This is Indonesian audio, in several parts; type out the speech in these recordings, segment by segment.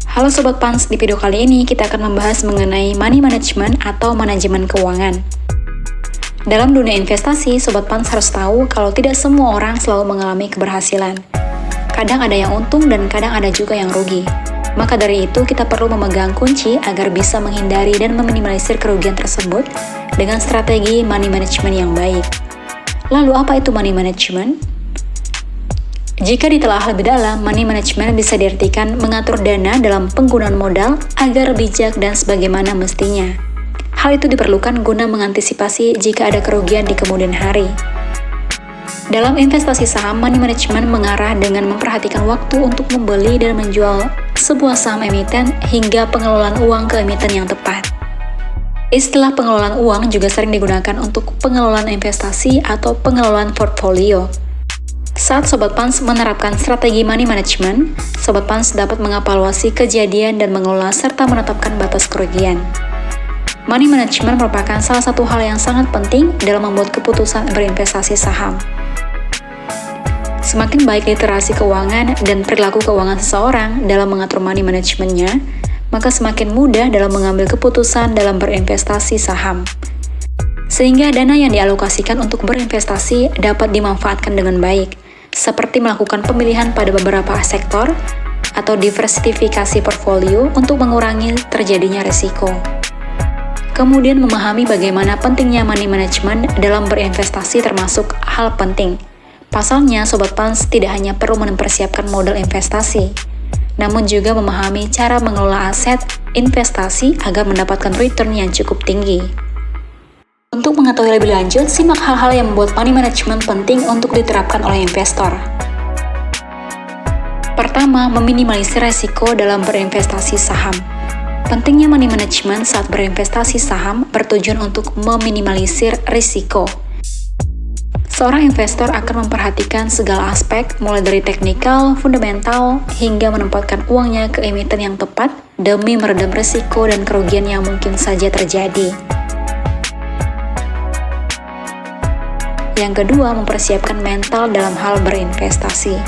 Halo Sobat Pans, di video kali ini kita akan membahas mengenai money management atau manajemen keuangan. Dalam dunia investasi, Sobat Pans harus tahu kalau tidak semua orang selalu mengalami keberhasilan. Kadang ada yang untung dan kadang ada juga yang rugi. Maka dari itu kita perlu memegang kunci agar bisa menghindari dan meminimalisir kerugian tersebut dengan strategi money management yang baik. Lalu apa itu money management? Jika ditelaah lebih dalam, money management bisa diartikan mengatur dana dalam penggunaan modal agar bijak dan sebagaimana mestinya. Hal itu diperlukan guna mengantisipasi jika ada kerugian di kemudian hari. Dalam investasi saham, money management mengarah dengan memperhatikan waktu untuk membeli dan menjual sebuah saham emiten hingga pengelolaan uang ke emiten yang tepat. Istilah pengelolaan uang juga sering digunakan untuk pengelolaan investasi atau pengelolaan portfolio. Saat Sobat Pans menerapkan strategi money management, Sobat Pans dapat mengevaluasi kejadian dan mengelola serta menetapkan batas kerugian. Money management merupakan salah satu hal yang sangat penting dalam membuat keputusan berinvestasi saham. Semakin baik literasi keuangan dan perilaku keuangan seseorang dalam mengatur money managementnya, maka semakin mudah dalam mengambil keputusan dalam berinvestasi saham. Sehingga dana yang dialokasikan untuk berinvestasi dapat dimanfaatkan dengan baik, seperti melakukan pemilihan pada beberapa sektor atau diversifikasi portfolio untuk mengurangi terjadinya risiko. Kemudian memahami bagaimana pentingnya money management dalam berinvestasi termasuk hal penting. Pasalnya, Sobat Pans tidak hanya perlu mempersiapkan modal investasi, namun juga memahami cara mengelola aset investasi agar mendapatkan return yang cukup tinggi. Untuk mengetahui lebih lanjut, simak hal-hal yang membuat money management penting untuk diterapkan oleh investor. Pertama, meminimalisir resiko dalam berinvestasi saham. Pentingnya money management saat berinvestasi saham bertujuan untuk meminimalisir risiko. Seorang investor akan memperhatikan segala aspek, mulai dari teknikal, fundamental, hingga menempatkan uangnya ke emiten yang tepat demi meredam risiko dan kerugian yang mungkin saja terjadi. Yang kedua, mempersiapkan mental dalam hal berinvestasi.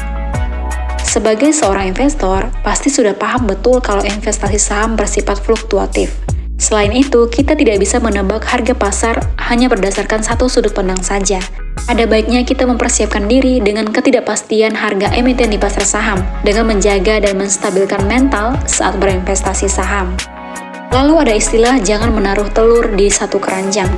Sebagai seorang investor, pasti sudah paham betul kalau investasi saham bersifat fluktuatif. Selain itu, kita tidak bisa menebak harga pasar hanya berdasarkan satu sudut pandang saja. Ada baiknya kita mempersiapkan diri dengan ketidakpastian harga emiten di pasar saham, dengan menjaga dan menstabilkan mental saat berinvestasi saham. Lalu ada istilah jangan menaruh telur di satu keranjang.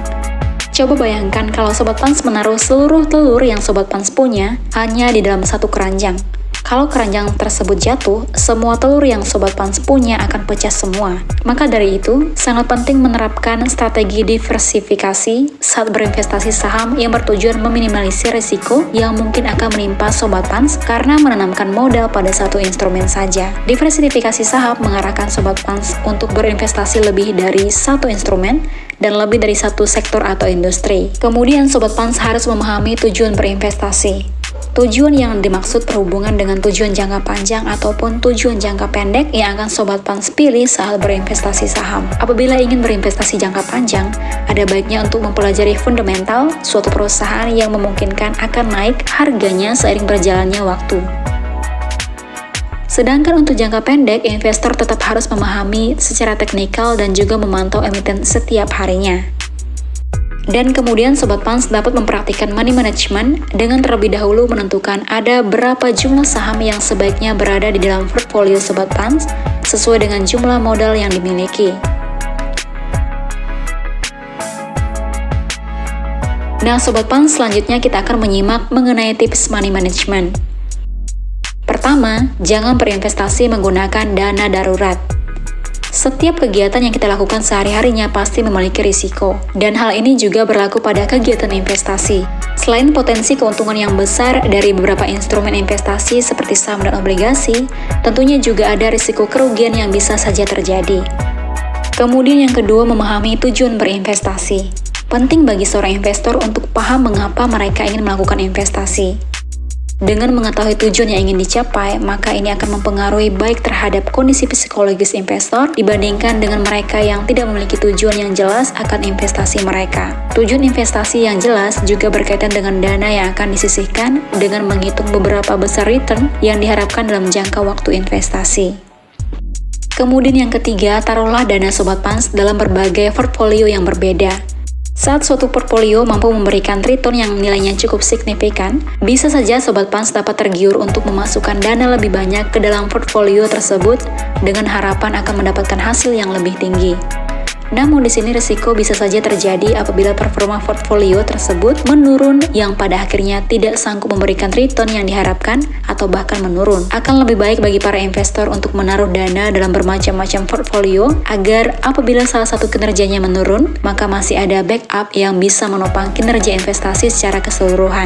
Coba bayangkan kalau Sobat Pans menaruh seluruh telur yang Sobat Pans punya hanya di dalam satu keranjang. Kalau keranjang tersebut jatuh, semua telur yang Sobat Pans punya akan pecah semua. Maka dari itu, sangat penting menerapkan strategi diversifikasi saat berinvestasi saham yang bertujuan meminimalisir risiko yang mungkin akan menimpa Sobat Pans karena menanamkan modal pada satu instrumen saja. Diversifikasi saham mengarahkan Sobat Pans untuk berinvestasi lebih dari satu instrumen dan lebih dari satu sektor atau industri. Kemudian Sobat Pans harus memahami tujuan berinvestasi. Tujuan yang dimaksud berhubungan dengan tujuan jangka panjang ataupun tujuan jangka pendek yang akan Sobat Pans pilih saat berinvestasi saham. Apabila ingin berinvestasi jangka panjang, ada baiknya untuk mempelajari fundamental suatu perusahaan yang memungkinkan akan naik harganya seiring berjalannya waktu. Sedangkan untuk jangka pendek, investor tetap harus memahami secara teknikal dan juga memantau emiten setiap harinya. Dan kemudian Sobat Pans dapat mempraktikkan money management dengan terlebih dahulu menentukan ada berapa jumlah saham yang sebaiknya berada di dalam portfolio Sobat Pans sesuai dengan jumlah modal yang dimiliki. Nah Sobat Pans, selanjutnya kita akan menyimak mengenai tips money management. Pertama, jangan berinvestasi menggunakan dana darurat. Setiap kegiatan yang kita lakukan sehari-harinya pasti memiliki risiko, dan hal ini juga berlaku pada kegiatan investasi. Selain potensi keuntungan yang besar dari beberapa instrumen investasi seperti saham dan obligasi, tentunya juga ada risiko kerugian yang bisa saja terjadi. Kemudian yang kedua, memahami tujuan berinvestasi. Penting bagi seorang investor untuk paham mengapa mereka ingin melakukan investasi. Dengan mengetahui tujuan yang ingin dicapai, maka ini akan mempengaruhi baik terhadap kondisi psikologis investor dibandingkan dengan mereka yang tidak memiliki tujuan yang jelas akan investasi mereka. Tujuan investasi yang jelas juga berkaitan dengan dana yang akan disisihkan dengan menghitung beberapa besar return yang diharapkan dalam jangka waktu investasi. Kemudian yang ketiga, taruhlah dana Sobat Pans dalam berbagai portfolio yang berbeda. Saat suatu portfolio mampu memberikan return yang nilainya cukup signifikan, bisa saja Sobat Pans dapat tergiur untuk memasukkan dana lebih banyak ke dalam portfolio tersebut dengan harapan akan mendapatkan hasil yang lebih tinggi. Namun di sini risiko bisa saja terjadi apabila performa portfolio tersebut menurun yang pada akhirnya tidak sanggup memberikan return yang diharapkan atau bahkan menurun. Akan lebih baik bagi para investor untuk menaruh dana dalam bermacam-macam portfolio agar apabila salah satu kinerjanya menurun, maka masih ada backup yang bisa menopang kinerja investasi secara keseluruhan.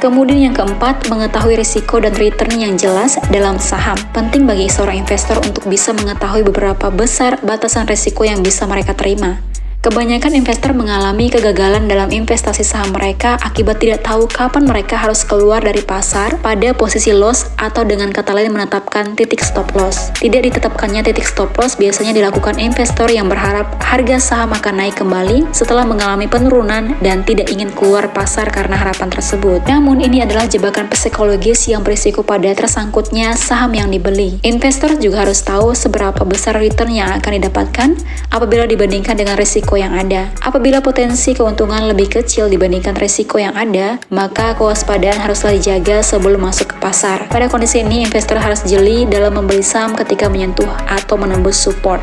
Kemudian yang keempat, mengetahui risiko dan return yang jelas dalam saham. Penting bagi seorang investor untuk bisa mengetahui beberapa besar batasan risiko yang bisa mereka terima. Kebanyakan investor mengalami kegagalan dalam investasi saham mereka akibat tidak tahu kapan mereka harus keluar dari pasar pada posisi loss atau dengan kata lain menetapkan titik stop loss. Tidak ditetapkannya titik stop loss biasanya dilakukan investor yang berharap harga saham akan naik kembali setelah mengalami penurunan dan tidak ingin keluar pasar karena harapan tersebut. Namun ini adalah jebakan psikologis yang berisiko pada tersangkutnya saham yang dibeli. Investor juga harus tahu seberapa besar return yang akan didapatkan apabila dibandingkan dengan risiko yang ada. Apabila potensi keuntungan lebih kecil dibandingkan risiko yang ada, maka kewaspadaan haruslah dijaga sebelum masuk ke pasar. Pada kondisi ini, investor harus jeli dalam membeli saham ketika menyentuh atau menembus support.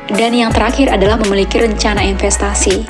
Dan yang terakhir adalah memiliki rencana investasi.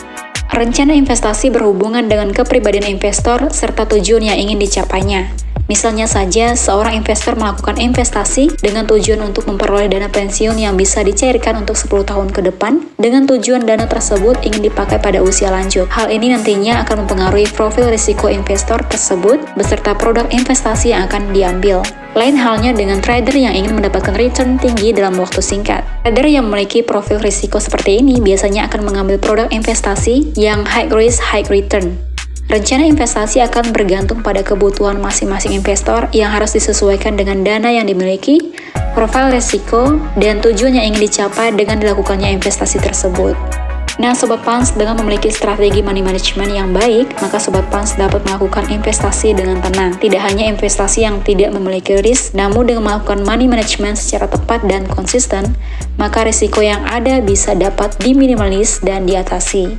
Rencana investasi berhubungan dengan kepribadian investor serta tujuan yang ingin dicapainya. Misalnya saja, seorang investor melakukan investasi dengan tujuan untuk memperoleh dana pensiun yang bisa dicairkan untuk 10 tahun ke depan, dengan tujuan dana tersebut ingin dipakai pada usia lanjut. Hal ini nantinya akan mempengaruhi profil risiko investor tersebut beserta produk investasi yang akan diambil. Lain halnya dengan trader yang ingin mendapatkan return tinggi dalam waktu singkat. Trader yang memiliki profil risiko seperti ini biasanya akan mengambil produk investasi yang high risk, high return. Rencana investasi akan bergantung pada kebutuhan masing-masing investor yang harus disesuaikan dengan dana yang dimiliki, profil risiko, dan tujuan yang ingin dicapai dengan dilakukannya investasi tersebut. Nah, Sobat Pans, dengan memiliki strategi money management yang baik, maka Sobat Pans dapat melakukan investasi dengan tenang. Tidak hanya investasi yang tidak memiliki risk, namun dengan melakukan money management secara tepat dan konsisten, maka risiko yang ada bisa dapat diminimalis dan diatasi.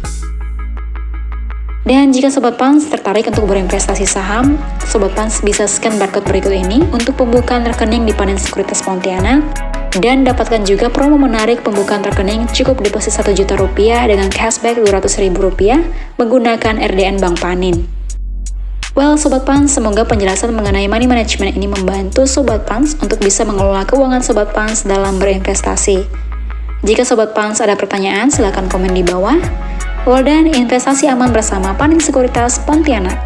Dan jika Sobat Pans tertarik untuk berinvestasi saham, Sobat Pans bisa scan barcode berikut ini untuk pembukaan rekening di Panin Sekuritas Pontianak dan dapatkan juga promo menarik pembukaan rekening cukup deposit Rp1.000.000 dengan cashback Rp200.000 menggunakan RDN Bank Panin. Well, Sobat Pans, semoga penjelasan mengenai money management ini membantu Sobat Pans untuk bisa mengelola keuangan Sobat Pans dalam berinvestasi. Jika Sobat Pans ada pertanyaan, silakan komen di bawah. Well, dan investasi aman bersama Panin Sekuritas Pontianak.